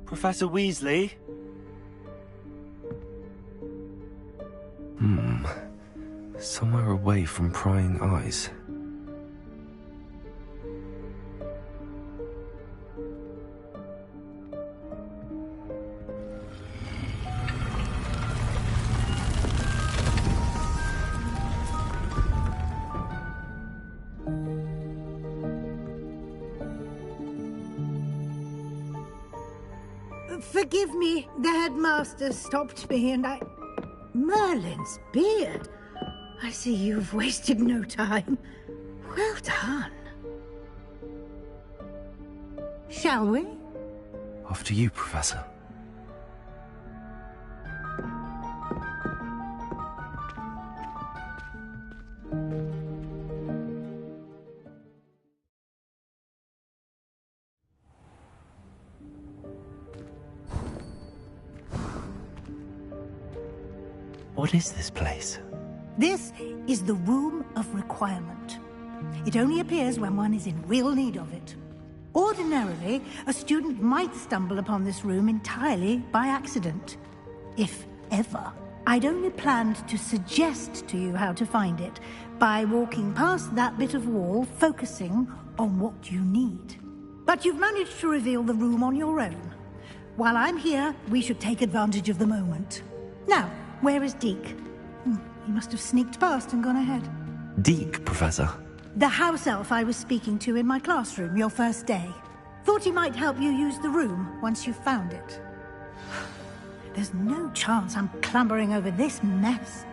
Professor Weasley? Somewhere away from prying eyes. Forgive me, the headmaster stopped me and I... Merlin's beard! I see you've wasted no time. Well done. Shall we? After you, Professor. What is this place? This is the Room of Requirement. It only appears when one is in real need of it. Ordinarily, a student might stumble upon this room entirely by accident. If ever. I'd only planned to suggest to you how to find it by walking past that bit of wall, focusing on what you need. But you've managed to reveal the room on your own. While I'm here, we should take advantage of the moment. Now, where is Deke? He must have sneaked past and gone ahead. Deke, Professor. The house elf I was speaking to in my classroom your first day. Thought he might help you use the room once you've found it. There's no chance I'm clambering over this mess.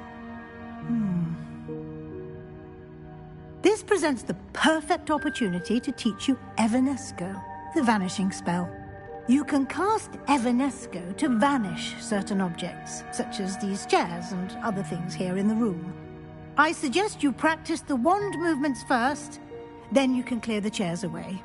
This presents the perfect opportunity to teach you Evanesco, the vanishing spell. You can cast Evanesco to vanish certain objects, such as these chairs and other things here in the room. I suggest you practice the wand movements first, then you can clear the chairs away.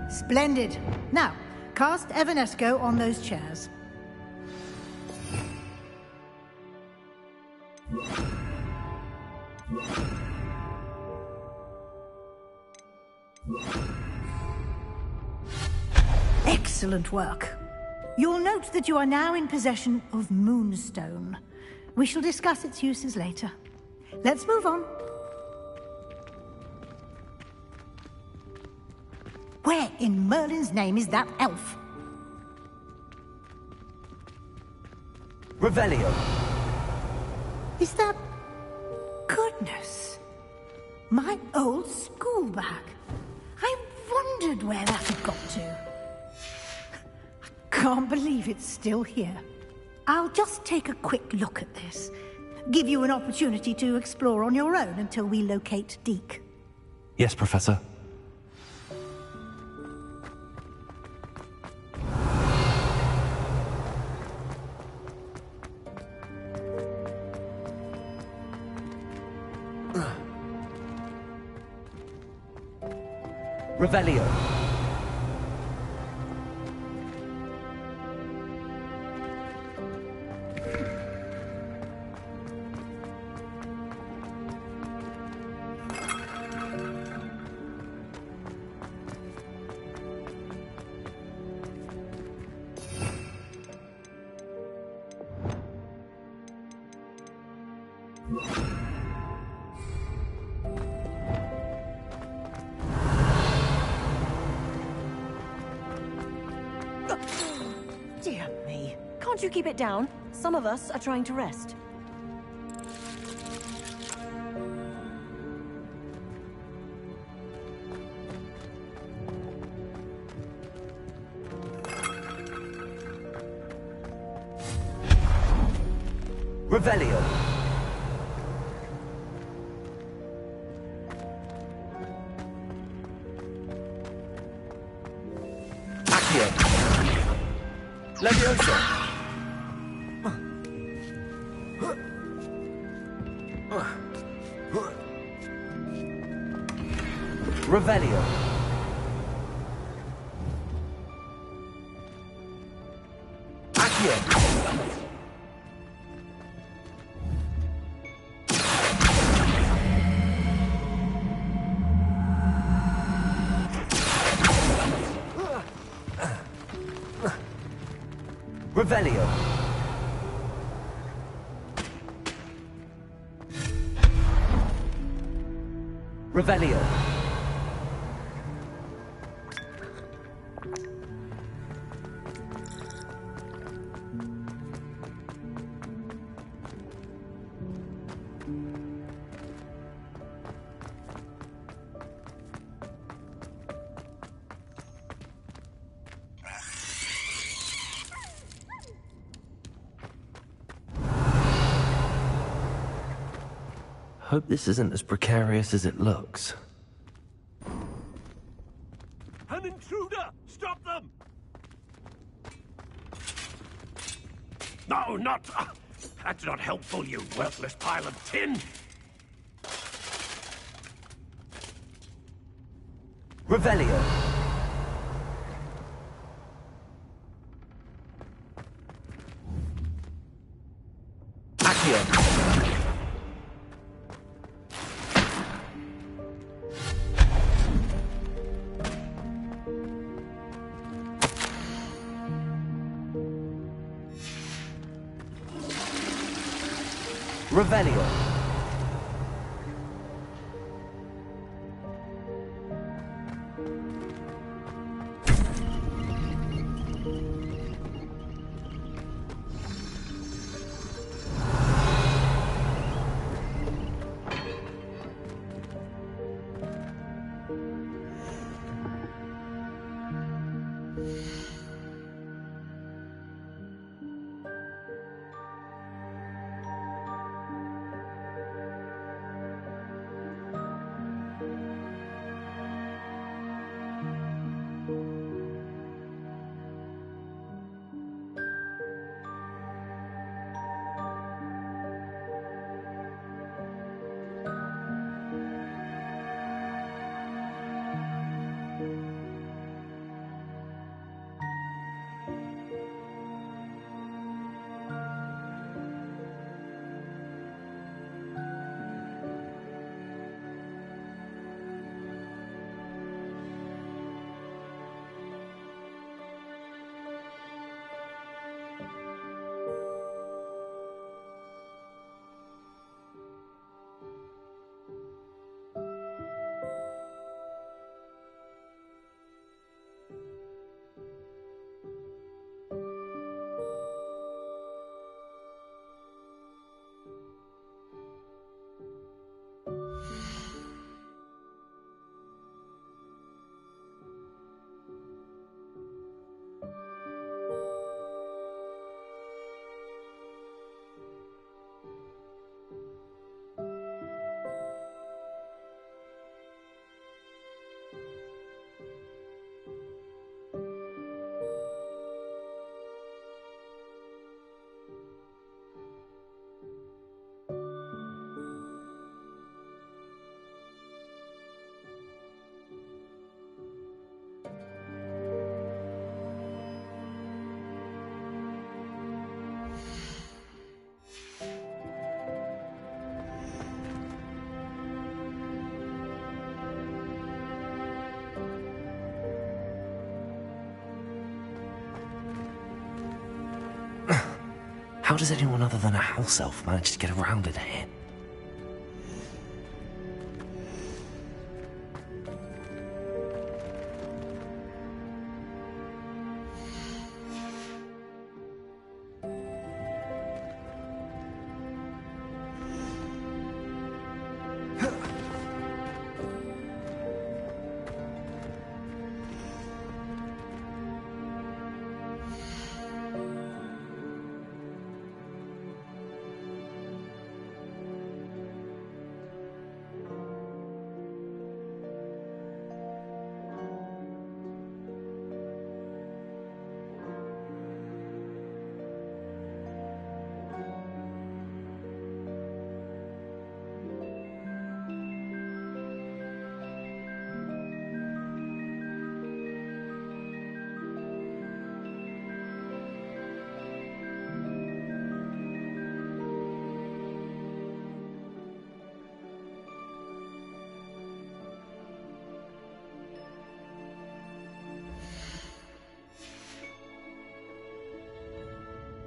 Splendid. Now, cast Evanesco on those chairs. Excellent work. You'll note that you are now in possession of Moonstone. We shall discuss its uses later. Let's move on. Where in Merlin's name is that elf? Revelio. Is that... Goodness. My old school bag. I wondered where that had got to. I can't believe it's still here. I'll just take a quick look at this. Give you an opportunity to explore on your own until we locate Deke. Yes, Professor. Revelio. Dear me. Can't you keep it down? Some of us are trying to rest. Revelio. Accio. Levioso. Revelio. Accio. Revelio. Revelio. Hope this isn't as precarious as it looks. An intruder! Stop them! No, not... that's not helpful, you worthless pile of tin! Revelio. Accio. Revelio. How does anyone other than a house elf manage to get around in here?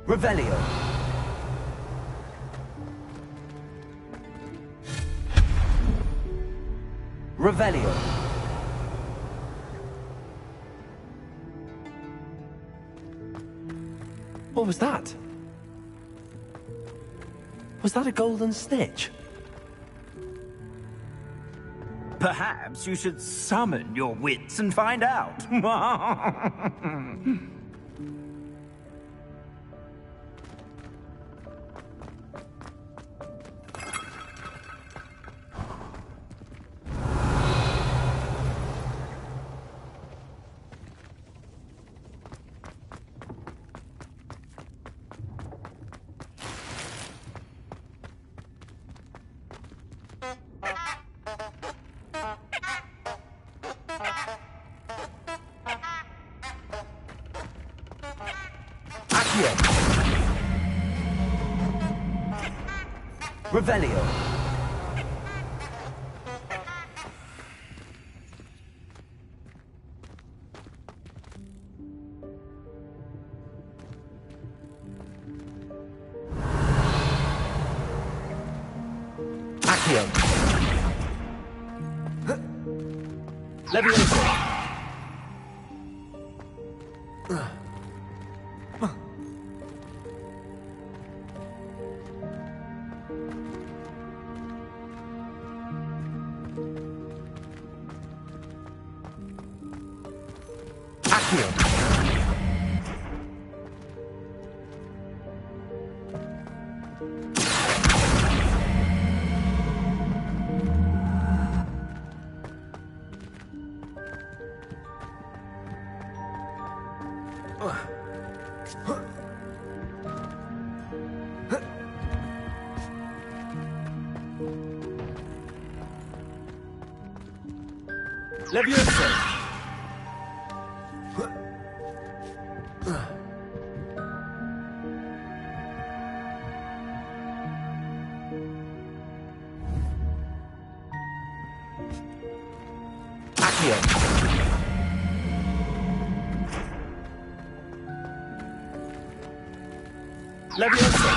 Revelio. Revelio. What was that? Was that a golden snitch? Perhaps you should summon your wits and find out. Revelio. Accio. Levioso. Accio. Levioso. Accio. Levioso.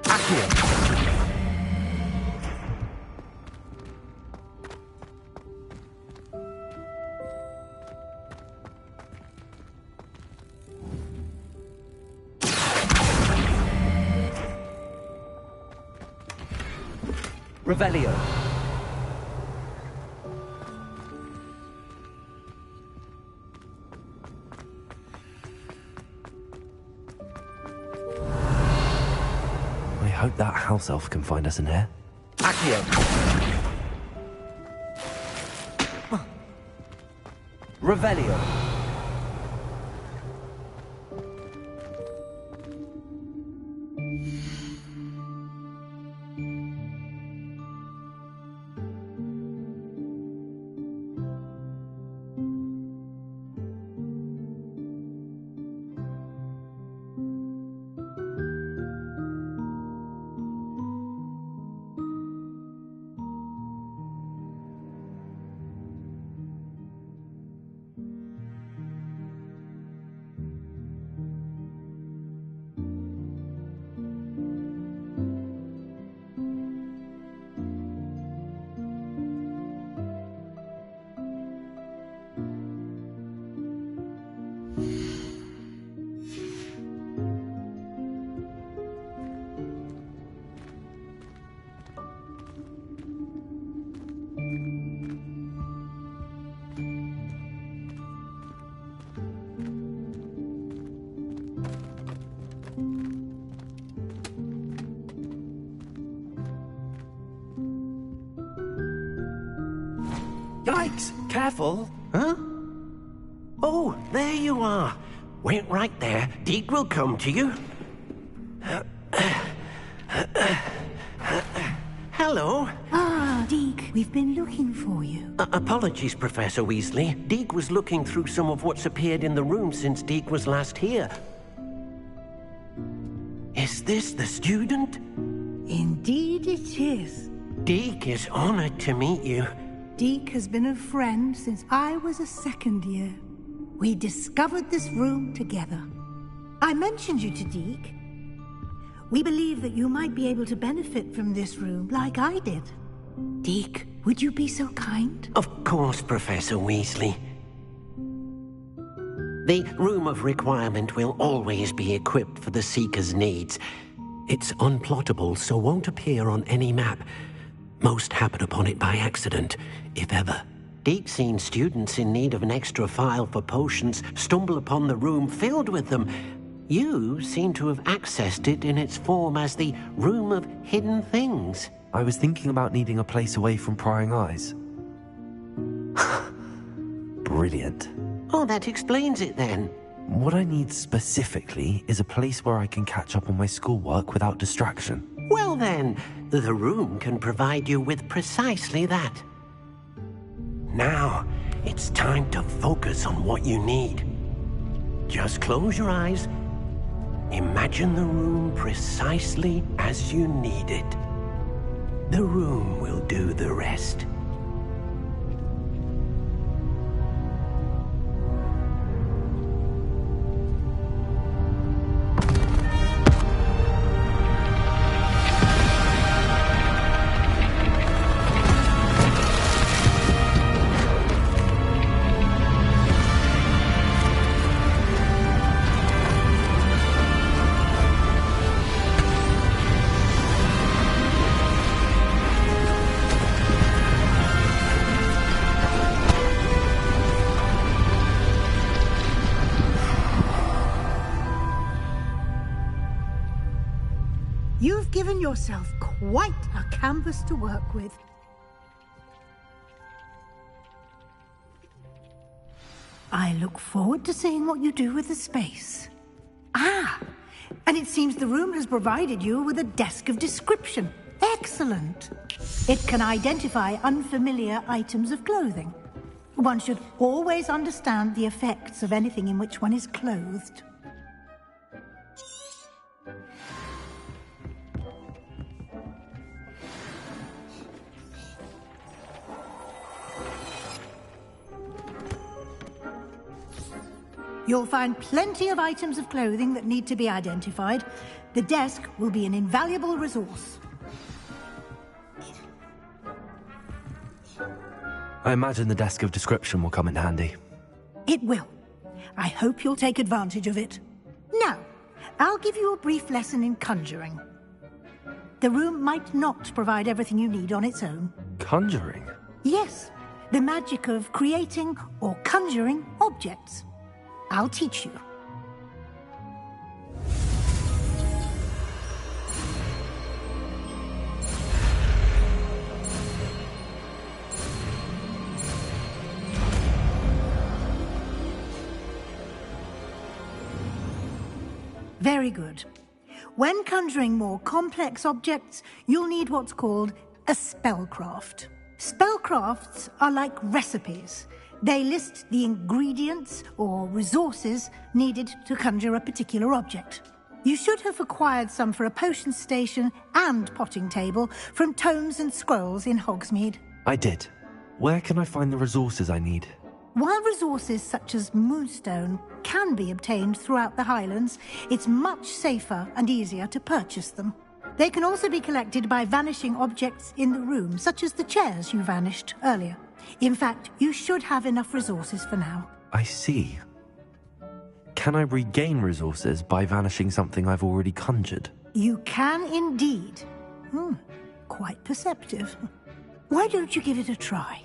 Accio. Revelio. I hope that house elf can find us in here. Accio. Revelio. Yikes! Careful! Huh? Oh, there you are. Wait right there. Deke will come to you. Hello. Ah, Deke, we've been looking for you. Apologies, Professor Weasley. Deke was looking through some of what's appeared in the room since Deke was last here. Is this the student? Indeed it is. Deke is honored to meet you. Deke has been a friend since I was a second year. We discovered this room together. I mentioned you to Deke. We believe that you might be able to benefit from this room like I did. Deke, would you be so kind? Of course, Professor Weasley. The Room of Requirement will always be equipped for the Seeker's needs. It's unplottable, so won't appear on any map. Most happen upon it by accident, if ever. Deke's seen students in need of an extra file for potions stumble upon the room filled with them. You seem to have accessed it in its form as the Room of Hidden Things. I was thinking about needing a place away from prying eyes. Brilliant. Oh, that explains it then. What I need specifically is a place where I can catch up on my schoolwork without distraction. Well then, the room can provide you with precisely that. Now, it's time to focus on what you need. Just close your eyes. Imagine the room precisely as you need it. The room will do the rest. You've given yourself quite a canvas to work with. I look forward to seeing what you do with the space. Ah, and it seems the room has provided you with a desk of description. Excellent. It can identify unfamiliar items of clothing. One should always understand the effects of anything in which one is clothed. You'll find plenty of items of clothing that need to be identified. The desk will be an invaluable resource. I imagine the desk of description will come in handy. It will. I hope you'll take advantage of it. Now, I'll give you a brief lesson in conjuring. The room might not provide everything you need on its own. Conjuring? Yes, the magic of creating or conjuring objects. I'll teach you. Very good. When conjuring more complex objects, you'll need what's called a spellcraft. Spellcrafts are like recipes. They list the ingredients or resources needed to conjure a particular object. You should have acquired some for a potion station and potting table from tomes and scrolls in Hogsmeade. I did. Where can I find the resources I need? While resources such as moonstone can be obtained throughout the Highlands, it's much safer and easier to purchase them. They can also be collected by vanishing objects in the room, such as the chairs you vanished earlier. In fact, you should have enough resources for now. I see. Can I regain resources by vanishing something I've already conjured? You can indeed. Quite perceptive. Why don't you give it a try?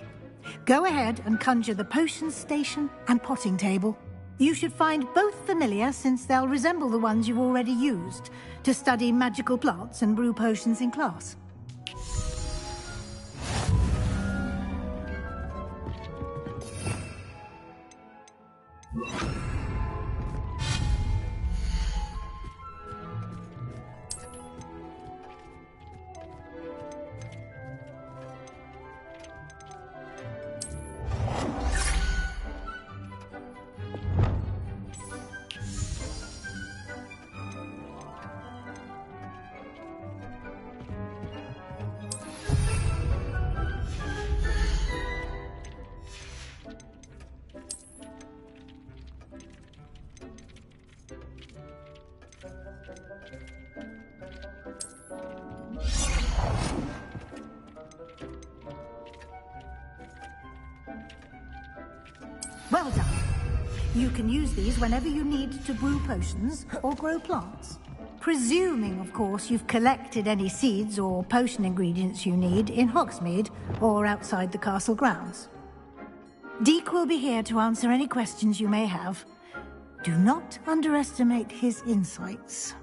Go ahead and conjure the potion station and potting table. You should find both familiar, since they'll resemble the ones you've already used to study magical plants and brew potions in class. Well done. You can use these whenever you need to brew potions or grow plants. Presuming, of course, you've collected any seeds or potion ingredients you need in Hogsmeade or outside the castle grounds. Deke will be here to answer any questions you may have. Do not underestimate his insights.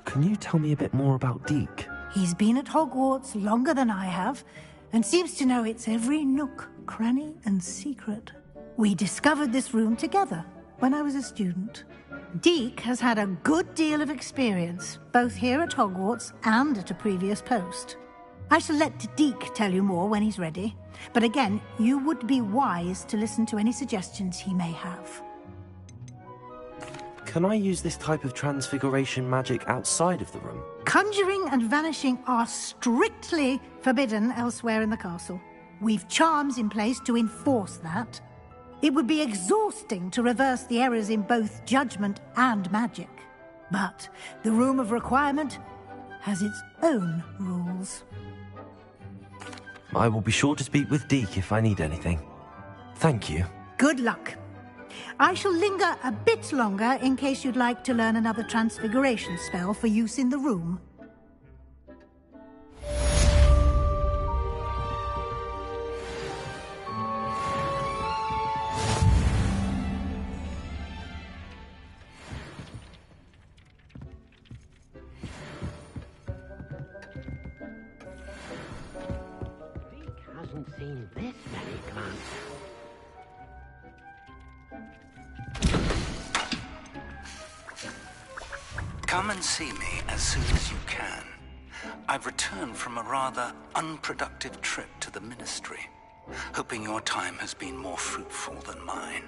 Can you tell me a bit more about Deke? He's been at Hogwarts longer than I have, and seems to know its every nook, cranny, and secret. We discovered this room together when I was a student. Deke has had a good deal of experience, both here at Hogwarts and at a previous post. I shall let Deke tell you more when he's ready, but again, you would be wise to listen to any suggestions he may have. Can I use this type of transfiguration magic outside of the room? Conjuring and vanishing are strictly forbidden elsewhere in the castle. We've charms in place to enforce that. It would be exhausting to reverse the errors in both judgment and magic. But the Room of Requirement has its own rules. I will be sure to speak with Deke if I need anything. Thank you. Good luck. I shall linger a bit longer in case you'd like to learn another transfiguration spell for use in the room. Hasn't seen this many plants. Come and see me as soon as you can. I've returned from a rather unproductive trip to the Ministry, hoping your time has been more fruitful than mine.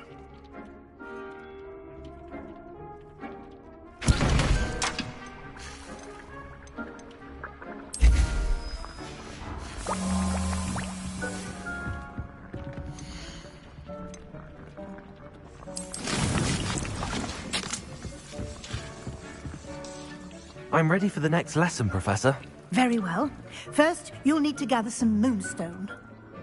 I'm ready for the next lesson, Professor. Very well. First, you'll need to gather some moonstone.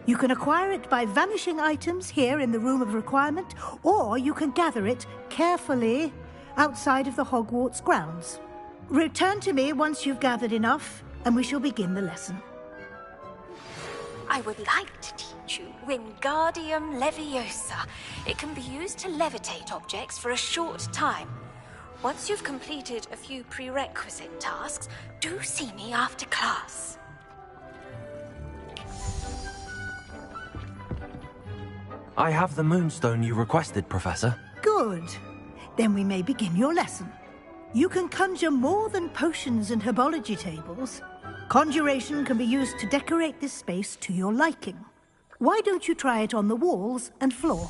You can acquire it by vanishing items here in the Room of Requirement, or you can gather it carefully outside of the Hogwarts grounds. Return to me once you've gathered enough, and we shall begin the lesson. I would like to teach you Wingardium Leviosa. It can be used to levitate objects for a short time. Once you've completed a few prerequisite tasks, do see me after class. I have the moonstone you requested, Professor. Good. Then we may begin your lesson. You can conjure more than potions and herbology tables. Conjuration can be used to decorate this space to your liking. Why don't you try it on the walls and floor?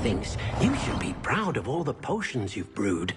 Thinks you should be proud of all the potions you've brewed.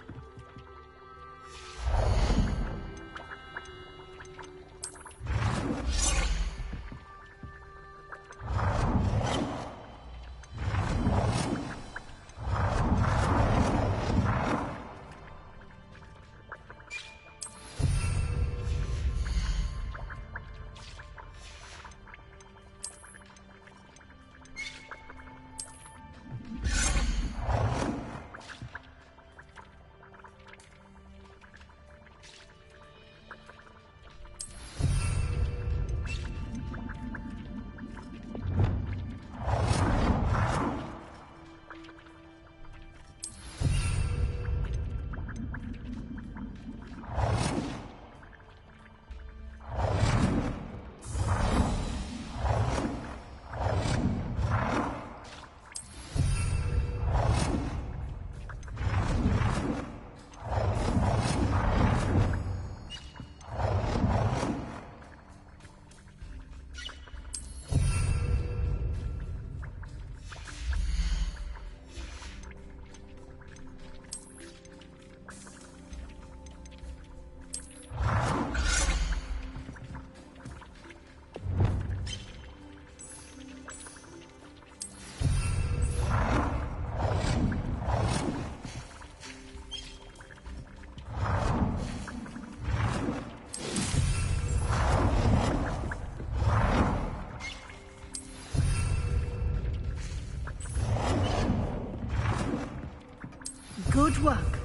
Good work.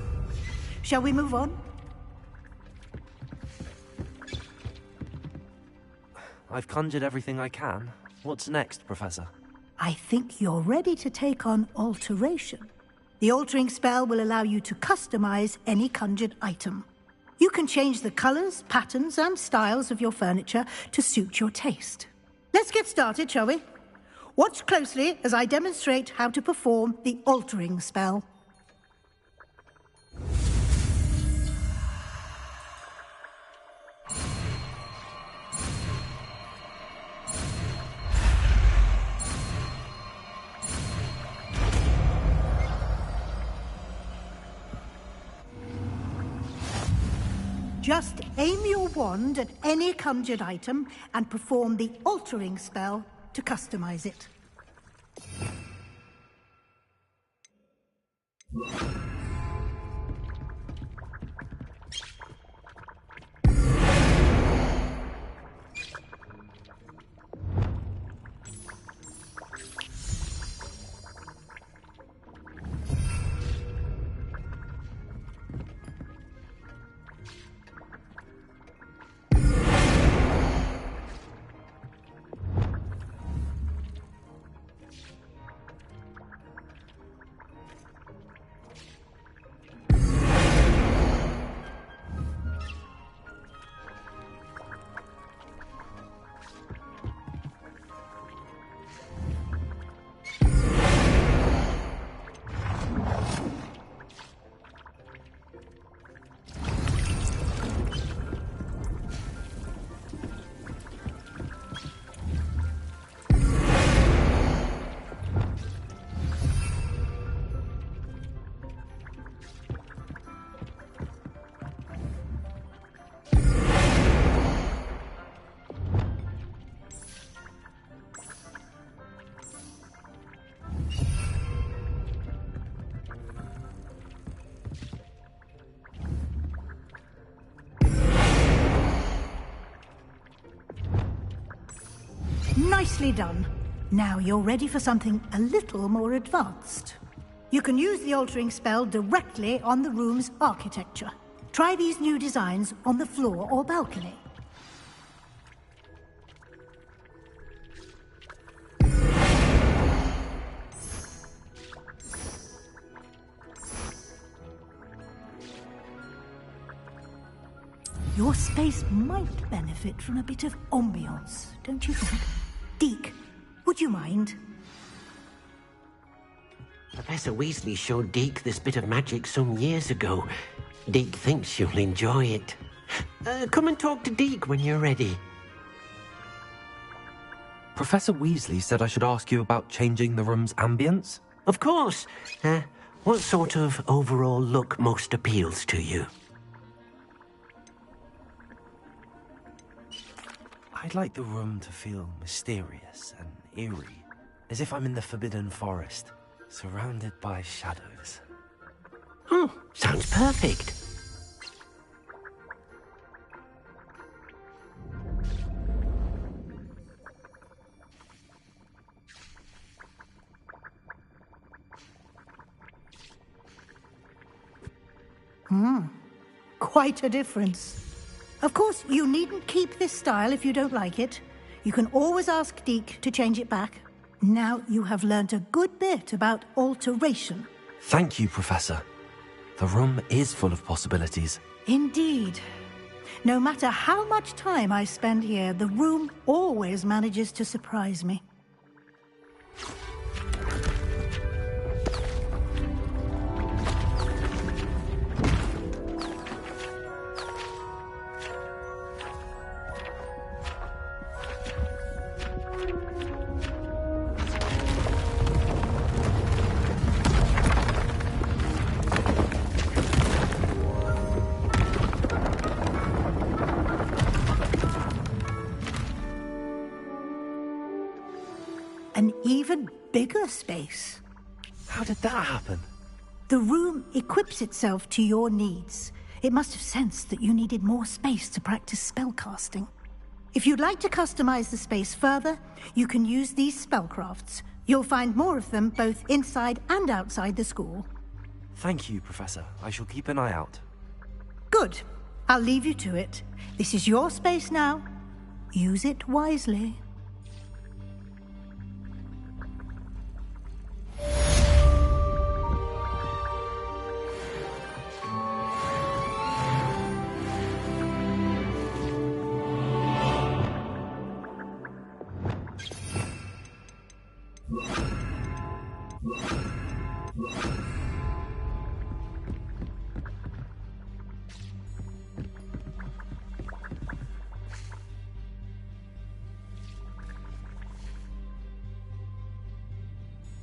Shall we move on? I've conjured everything I can. What's next, Professor? I think you're ready to take on alteration. The altering spell will allow you to customize any conjured item. You can change the colors, patterns, and styles of your furniture to suit your taste. Let's get started, shall we? Watch closely as I demonstrate how to perform the altering spell. Just aim your wand at any conjured item and perform the altering spell to customize it. Nicely done. Now you're ready for something a little more advanced. You can use the altering spell directly on the room's architecture. Try these new designs on the floor or balcony. Your space might benefit from a bit of ambiance, don't you think? Deke, would you mind? Professor Weasley showed Deke this bit of magic some years ago. Deke thinks you'll enjoy it. Come and talk to Deke when you're ready. Professor Weasley said I should ask you about changing the room's ambience? Of course. What sort of overall look most appeals to you? I'd like the room to feel mysterious and eerie, as if I'm in the Forbidden Forest, surrounded by shadows. Oh, sounds perfect. Quite a difference. Of course, you needn't keep this style if you don't like it. You can always ask Deke to change it back. Now you have learnt a good bit about alteration. Thank you, Professor. The room is full of possibilities. Indeed. No matter how much time I spend here, the room always manages to surprise me. An even bigger space. How did that happen? The room equips itself to your needs. It must have sensed that you needed more space to practice spellcasting. If you'd like to customize the space further, you can use these spellcrafts. You'll find more of them both inside and outside the school. Thank you, Professor. I shall keep an eye out. Good. I'll leave you to it. This is your space now. Use it wisely. You